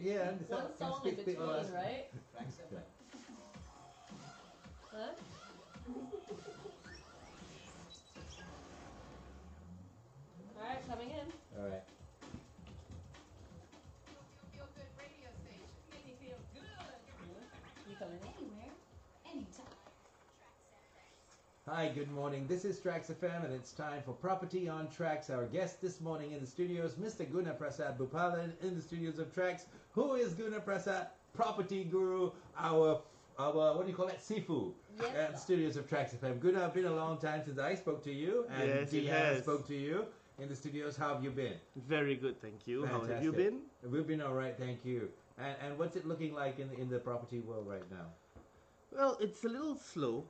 Yeah, One song in between, right? Huh? Alright, coming in. Alright. Feel good radio station. Make me feel good. You coming in? Anywhere, anytime. Hi, good morning. This is Traxx FM and it's time for Property on Traxx. Our guest this morning in the studios, Mr. Gunaprasath Bupalan in the studios of Traxx. Who is Gunaprasath? Property guru, our what do you call it? Sifu. Yes, At the studios of Traxx FM. Guna, been a long time since I spoke to you and Yes, it Deanna has. spoke to you in the studios. How have you been? Very good, thank you. How have you Fantastic. been? We've been all right, thank you. And what's it looking like in the property world right now? Well, it's a little slow.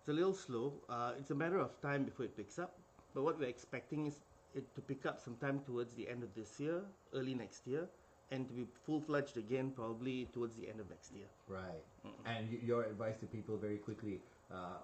It's a matter of time before it picks up. But what we're expecting is it to pick up sometime towards the end of this year, early next year, and to be full-fledged again probably towards the end of next year. Right. And your advice to people very quickly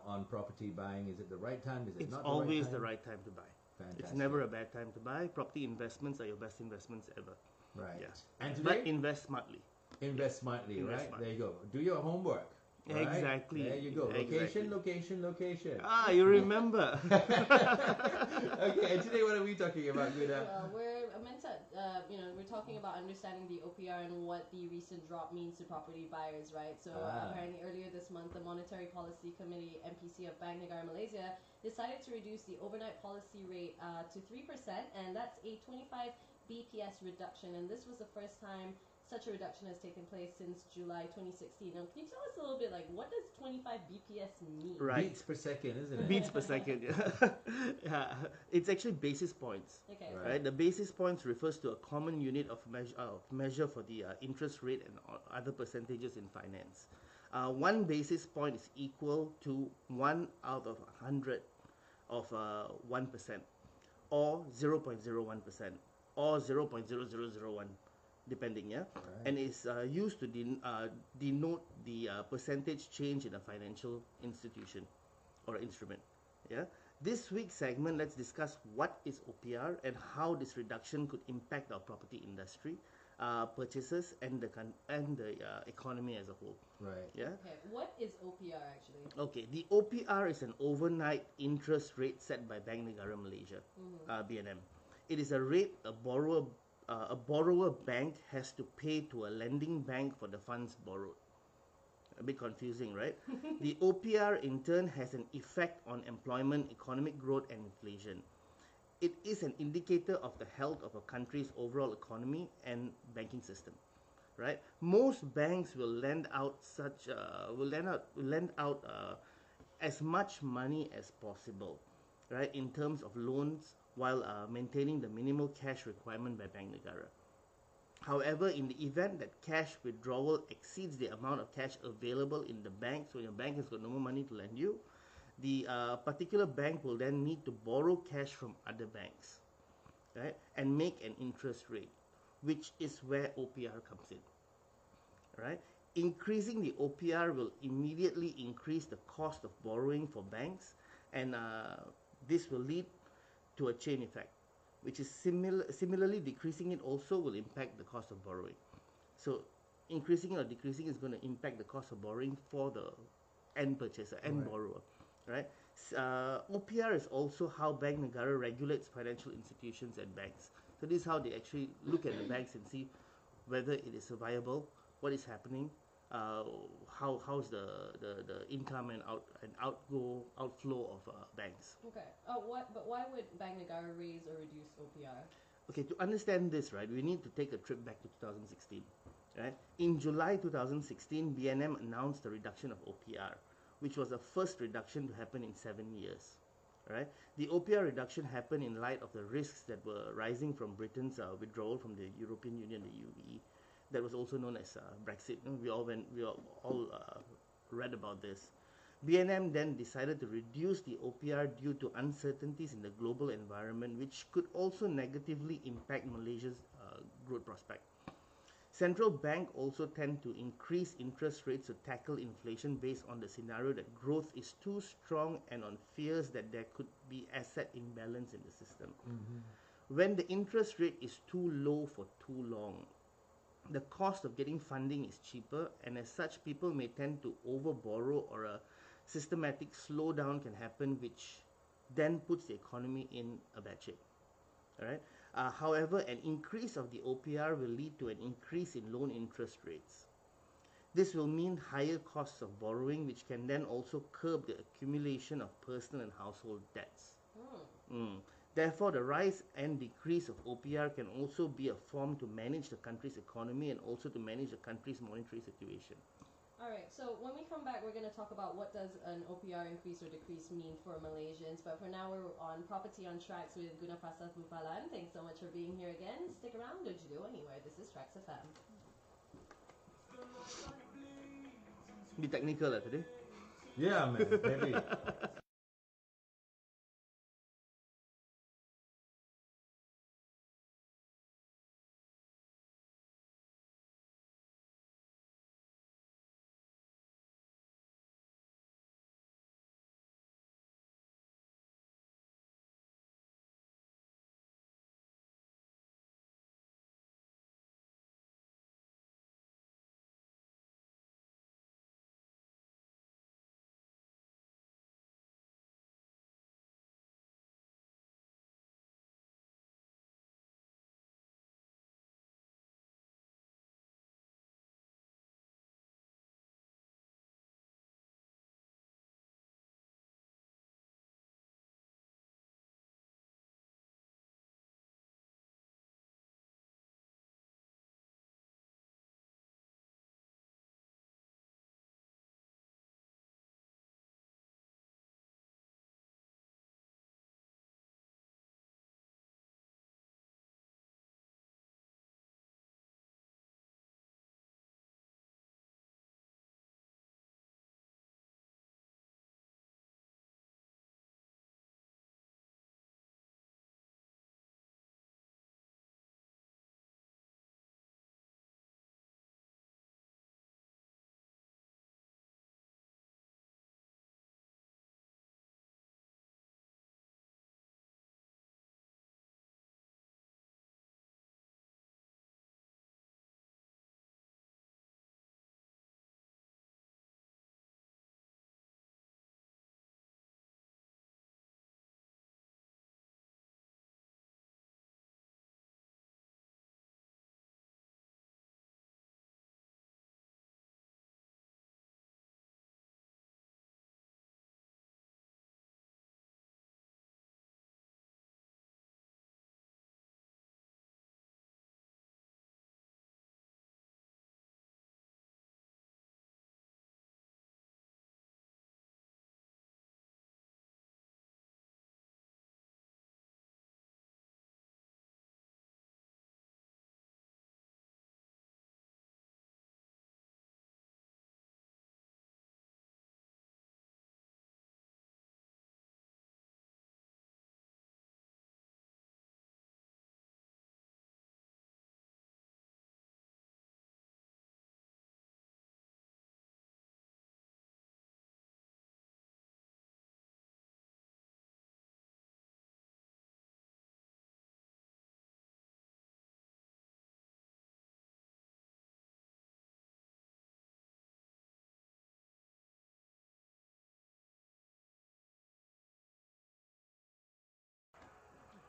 on property buying, is it the right time? Is it It's not always the right time? the right time to buy. Fantastic. It's never a bad time to buy. Property investments are your best investments ever. Right. Yeah. And But today, invest smartly. invest smartly, Invest right? smartly. There you go. Do your homework. Right? Exactly. There you go. Exactly. Location. Ah, you remember. Okay, and today what are we talking about, Guna? We're meant to, we're talking about understanding the OPR and what the recent drop means to property buyers, right? So apparently earlier this month, the Monetary Policy Committee (MPC) of Bank Negara Malaysia decided to reduce the overnight policy rate to 3%, and that's a 25 BPS reduction. And this was the first time such a reduction has taken place since July 2016. Now, can you tell us a little bit, like, what does 25 BPS mean? Right. Beats per second, isn't it? Beats per second. Yeah. It's actually basis points. Okay. Right. The basis points refers to a common unit of measure for the interest rate and other percentages in finance. One basis point is equal to 1 out of 100 of 1%, or 0.01%, or 0.0001, depending, yeah? Right. And it's used to denote the percentage change in a financial institution or instrument, yeah? This week's segment, let's discuss what is OPR and how this reduction could impact our property industry, purchases, and the economy as a whole. Right. Yeah. Okay, what is OPR actually? Okay, the OPR is an overnight interest rate set by Bank Negara Malaysia, BNM. It is a rate a borrower bank has to pay to a lending bank for the funds borrowed. A bit confusing, right? The OPR in turn has an effect on employment, economic growth, and inflation. It is an indicator of the health of a country's overall economy and banking system, right? Most banks will lend out as much money as possible, right, in terms of loans, while maintaining the minimal cash requirement by Bank Negara. However, in the event that cash withdrawal exceeds the amount of cash available in the bank, so your bank has got no more money to lend you, the particular bank will then need to borrow cash from other banks, right, and make an interest rate, which is where OPR comes in, right? Increasing the OPR will immediately increase the cost of borrowing for banks, and this will lead to a chain effect, which is similarly decreasing it also will impact the cost of borrowing. So increasing or decreasing is going to impact the cost of borrowing for the end purchaser, end borrower, right? OPR is also how Bank Negara regulates financial institutions and banks. So this is how they actually look at the banks and see whether it is viable, what is happening, how's the income and outflow of banks. Okay. But why would Bank Negara raise or reduce OPR? Okay, to understand this, right, we need to take a trip back to 2016. Right? In July 2016, BNM announced the reduction of OPR, which was the first reduction to happen in 7 years. Right? The OPR reduction happened in light of the risks that were rising from Britain's withdrawal from the European Union, the UE, that was also known as Brexit. We all read about this. BNM then decided to reduce the OPR due to uncertainties in the global environment, which could also negatively impact Malaysia's growth prospect. Central bank also tend to increase interest rates to tackle inflation based on the scenario that growth is too strong and on fears that there could be asset imbalance in the system. When the interest rate is too low for too long, the cost of getting funding is cheaper, and as such, people may tend to overborrow, or a systematic slowdown can happen, which then puts the economy in a bad shape. All right. However, an increase of the OPR will lead to an increase in loan interest rates. This will mean higher costs of borrowing, which can then also curb the accumulation of personal and household debts. Therefore, the rise and decrease of OPR can also be a form to manage the country's economy and also to manage the country's monetary situation. Alright, so when we come back, we're going to talk about what does an OPR increase or decrease mean for Malaysians. But for now, we're on Property on Traxx with Gunaprasath Bupalan. Thanks so much for being here again. Stick around, don't you go anywhere. This is Traxx FM. Be technical lah today. Yeah, man, maybe.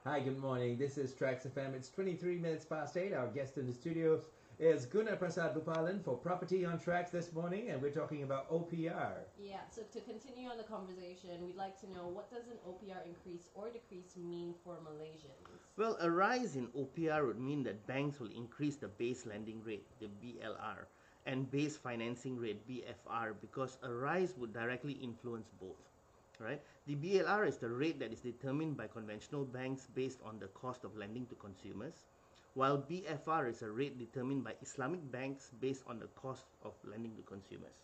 Hi, good morning. This is Traxx FM. It's 23 minutes past 8. Our guest in the studio is Gunaprasath Bupalan for Property on Traxx this morning, and we're talking about OPR. Yeah, so to continue on the conversation, we'd like to know, what does an OPR increase or decrease mean for Malaysians? Well, a rise in OPR would mean that banks will increase the base lending rate, the BLR, and base financing rate, BFR, because a rise would directly influence both. Right? The BLR is the rate that is determined by conventional banks based on the cost of lending to consumers, while BFR is a rate determined by Islamic banks based on the cost of lending to consumers.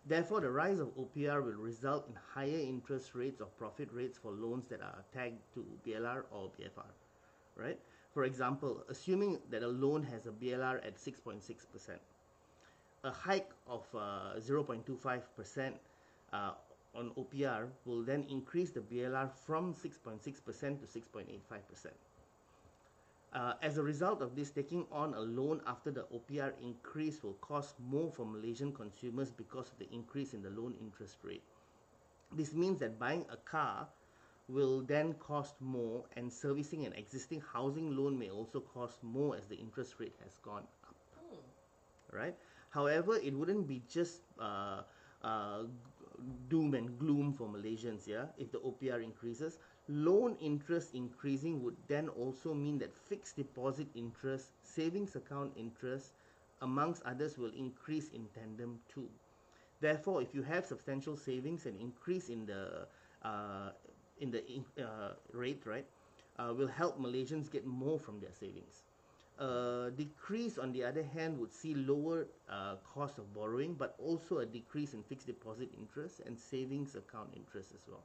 Therefore, the rise of OPR will result in higher interest rates or profit rates for loans that are tagged to BLR or BFR. Right? For example, assuming that a loan has a BLR at 6.6%, a hike of 0.25% on OPR will then increase the BLR from 6.6% to 6.85%. As a result of this, taking on a loan after the OPR increase will cost more for Malaysian consumers because of the increase in the loan interest rate. This means that buying a car will then cost more, and servicing an existing housing loan may also cost more as the interest rate has gone up. Right? However, it wouldn't be just doom and gloom for Malaysians, yeah, if the OPR increases. Loan interest increasing would then also mean that fixed deposit interest, savings account interest, amongst others, will increase in tandem too. Therefore, if you have substantial savings, an increase in the rate, right, will help Malaysians get more from their savings. Decrease, on the other hand, would see lower cost of borrowing, but also a decrease in fixed deposit interest and savings account interest as well.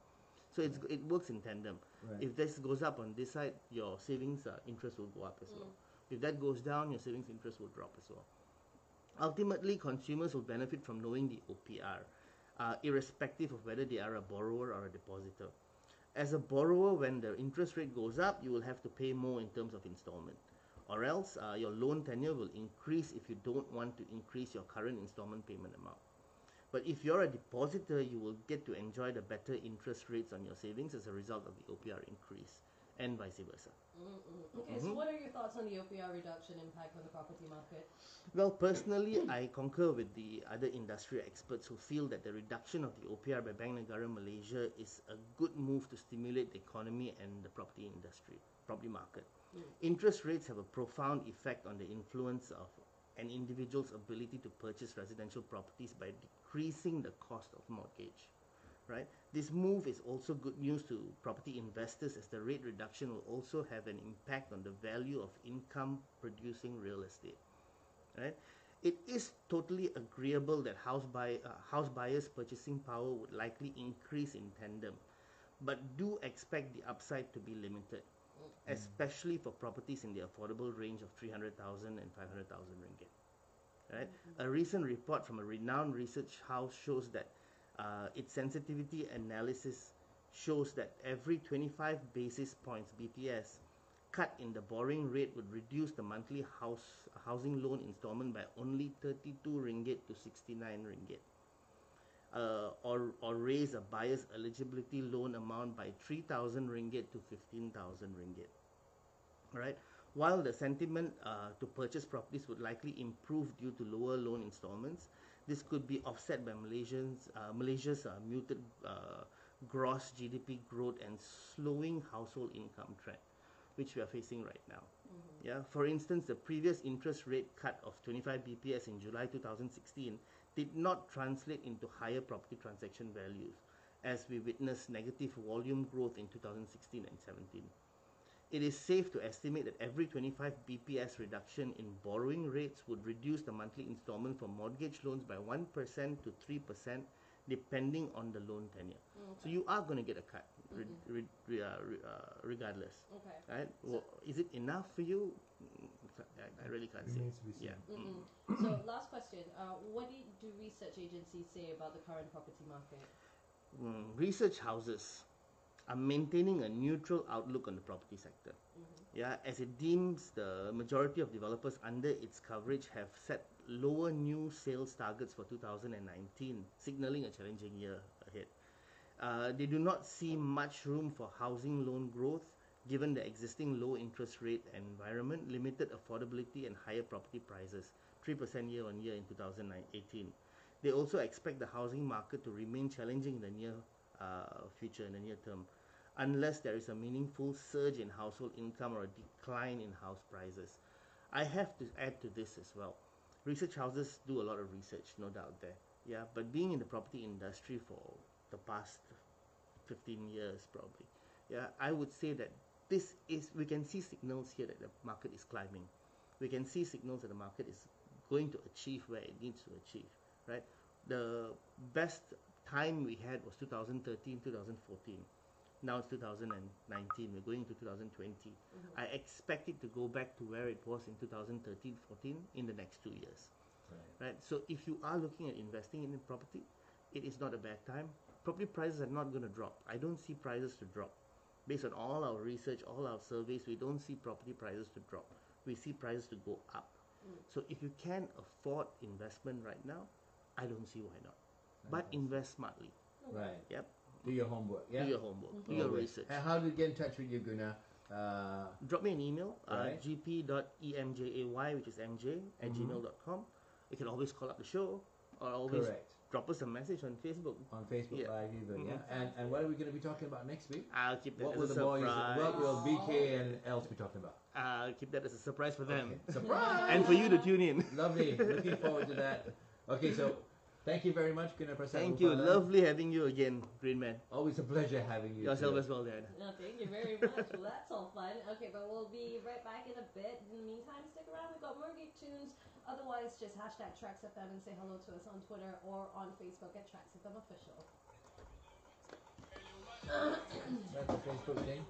So it works in tandem. Right. If this goes up on this side, your savings interest will go up as well. If that goes down, your savings interest will drop as well. Ultimately, consumers will benefit from knowing the OPR, irrespective of whether they are a borrower or a depositor. As a borrower, when the interest rate goes up, you will have to pay more in terms of installment. Or else, your loan tenure will increase if you don't want to increase your current installment payment amount. But if you're a depositor, you will get to enjoy the better interest rates on your savings as a result of the OPR increase, and vice versa. Okay, so what are your thoughts on the OPR reduction impact on the property market? Well, personally, I concur with the other industry experts who feel that the reduction of the OPR by Bank Negara Malaysia is a good move to stimulate the economy and the property industry, property market. Interest rates have a profound effect on the influence of an individual's ability to purchase residential properties by decreasing the cost of mortgage. Right? This move is also good news to property investors, as the rate reduction will also have an impact on the value of income producing real estate. Right? It is totally agreeable that house buyers' purchasing power would likely increase in tandem, but do expect the upside to be limited, especially for properties in the affordable range of 300,000 and 500,000 ringgit. Right? A recent report from a renowned research house shows that its sensitivity analysis shows that every 25 basis points BPS cut in the borrowing rate would reduce the monthly housing loan installment by only 32 ringgit to 69 ringgit. Or raise a buyer's eligibility loan amount by 3,000 ringgit to 15,000 ringgit. Right? While the sentiment to purchase properties would likely improve due to lower loan installments, this could be offset by Malaysia's muted gross GDP growth and slowing household income trend, which we are facing right now. Yeah. For instance, the previous interest rate cut of 25 BPS in July 2016 did not translate into higher property transaction values, as we witnessed negative volume growth in 2016 and 17. It is safe to estimate that every 25 BPS reduction in borrowing rates would reduce the monthly installment for mortgage loans by 1% to 3%, depending on the loan tenure. So you are going to get a cut, regardless. Okay. Right? Well, is it enough for you? I really can't say. Remains to be seen. Yeah. So last question, what do research agencies say about the current property market? Research houses are maintaining a neutral outlook on the property sector. Yeah, as it deems the majority of developers under its coverage have set lower new sales targets for 2019, signaling a challenging year ahead. They do not see much room for housing loan growth given the existing low interest rate environment, limited affordability and higher property prices, 3% year on year in 2018. They also expect the housing market to remain challenging in the near future, in the near term, unless there is a meaningful surge in household income or a decline in house prices. I have to add to this as well. Research houses do a lot of research, no doubt there. Yeah, but being in the property industry for the past 15 years probably, yeah, I would say that we can see signals here that the market is climbing. We can see signals that the market is going to achieve where it needs to achieve, right? The best time we had was 2013, 2014. Now it's 2019, we're going into 2020. I expect it to go back to where it was in 2013, 14 in the next 2 years. Right? So if you are looking at investing in property, it is not a bad time. Property prices are not going to drop. I don't see prices to drop. based on all our research, all our surveys, we don't see property prices to drop. We see prices to go up. So if you can afford investment right now, I don't see why not. But invest smartly. Right. Yep. Do your homework. Yeah. Do your homework. Do your research. And how do you get in touch with you, Guna? Drop me an email, Right. gp.emjay, which is mj at gmail.com. You can always call up the show, or always Correct. drop us a message on Facebook. On Facebook Yeah. Live even, yeah. And what are we going to be talking about next week? I'll keep that What as will a the boys, surprise. what will BK and Els be talking about? I'll keep that as a surprise for them. Okay. Surprise! And for you to tune in. Lovely. Looking forward to that. Okay, so thank you very much, Gunaprasath Thank you. Bupalan. Lovely having you again, Green Man. Always a pleasure having you. Yourself too. as well, Dad. No, thank you very much. Well, that's all fun. Okay, but we'll be right back in a bit. In the meantime, stick around. We've got more geek tunes. Otherwise, just hashtag TraxFM and say hello to us on Twitter or on Facebook at TraxFM Official. That's the Facebook thing.